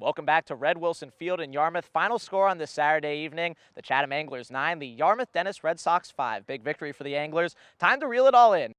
Welcome back to Red Wilson Field in Yarmouth. Final score on this Saturday evening, the Chatham Anglers 9, the Yarmouth Dennis Red Sox 5. Big victory for the Anglers. Time to reel it all in.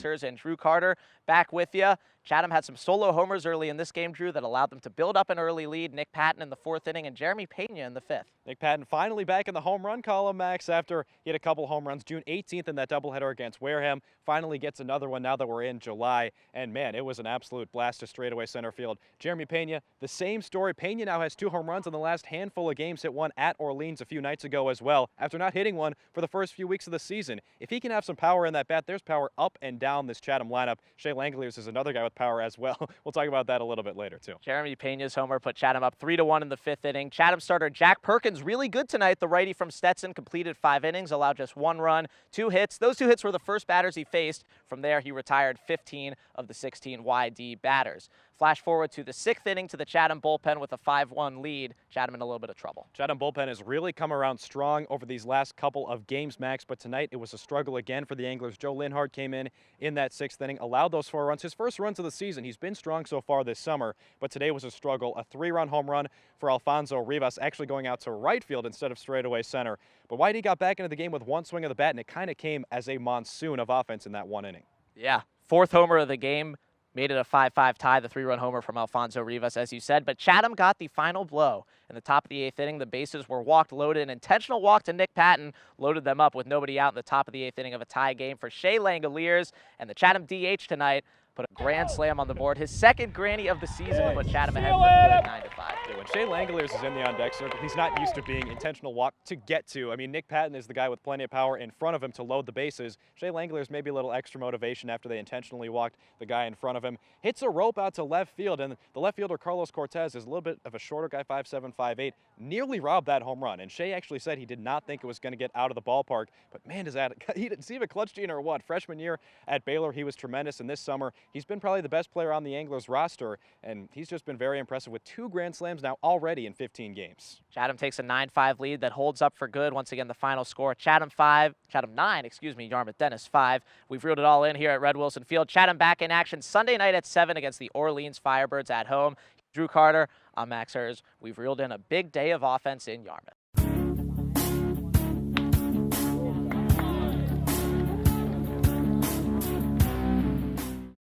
Herz and Drew Carter back with you. Chatham had some solo homers early in this game, Drew, that allowed them to build up an early lead. Nick Patton in the 4th inning and Jeremy Pena in the 5th. Nick Patton finally back in the home run column, Max, after he had a couple home runs. June 18th in that doubleheader against Wareham. Finally gets another one now that we're in July. And, man, it was an absolute blast to straightaway center field. Jeremy Pena, the same story. Pena now has 2 home runs in the last handful of games. Hit one at Orleans a few nights ago as well, after not hitting one for the first few weeks of the season. If he can have some power in that bat, there's power up and down this Chatham lineup. Shea Langoliers is another guy with power as well. We'll talk about that a little bit later, too. Jeremy Pena's homer put Chatham up 3-1 in the 5th inning. Chatham starter Jack Perkins really good tonight. The righty from Stetson completed 5 innings, allowed just 1 run, 2 hits. Those 2 hits were the first batters he faced. From there, he retired 15 of the 16 YD batters. Flash forward to the 6th inning to the Chatham bullpen with a 5-1 lead. Chatham in a little bit of trouble. Chatham bullpen has really come around strong over these last couple of games, Max, but tonight it was a struggle again for the Anglers. Joe Linhart came in that 6th inning, allowed those 4 runs. His first runs of the season. He's been strong so far this summer, but today was a struggle. A 3-run home run for Alfonso Rivas, actually going out to right field instead of straightaway center. But Whitey got back into the game with 1 swing of the bat, and it kind of came as a monsoon of offense in that 1 inning. Yeah, 4th homer of the game. Made it a 5-5 tie, the 3-run homer from Alfonso Rivas, as you said. But Chatham got the final blow. In the top of the 8th inning, the bases were walked, loaded. An intentional walk to Nick Patton loaded them up with nobody out in the top of the 8th inning of a tie game for Shea Langoliers. And the Chatham DH tonight put a grand slam on the board. His 2nd granny of the season to put Chatham ahead for 9-5. Yeah, when Shea Langoliers is in the on-deck circle, he's not used to being intentional walk to get to. I mean, Nick Patton is the guy with plenty of power in front of him to load the bases. Shea Langoliers maybe a little extra motivation after they intentionally walked the guy in front of him. Hits a rope out to left field, and the left fielder Carlos Cortez is a little bit of a shorter guy, 5'7", 5'8", nearly robbed that home run. And Shea actually said he did not think it was going to get out of the ballpark, but man, does that, he didn't see a clutch gene or what. Freshman year at Baylor, he was tremendous, and this summer, he's been probably the best player on the Anglers roster, and he's just been very impressive with 2 grand slams now already in 15 games. Chatham takes a 9-5 lead that holds up for good. Once again, the final score, Chatham 9, Yarmouth Dennis 5. We've reeled it all in here at Red Wilson Field. Chatham back in action Sunday night at 7 against the Orleans Firebirds at home. Drew Carter, I'm Max Herz. We've reeled in a big day of offense in Yarmouth.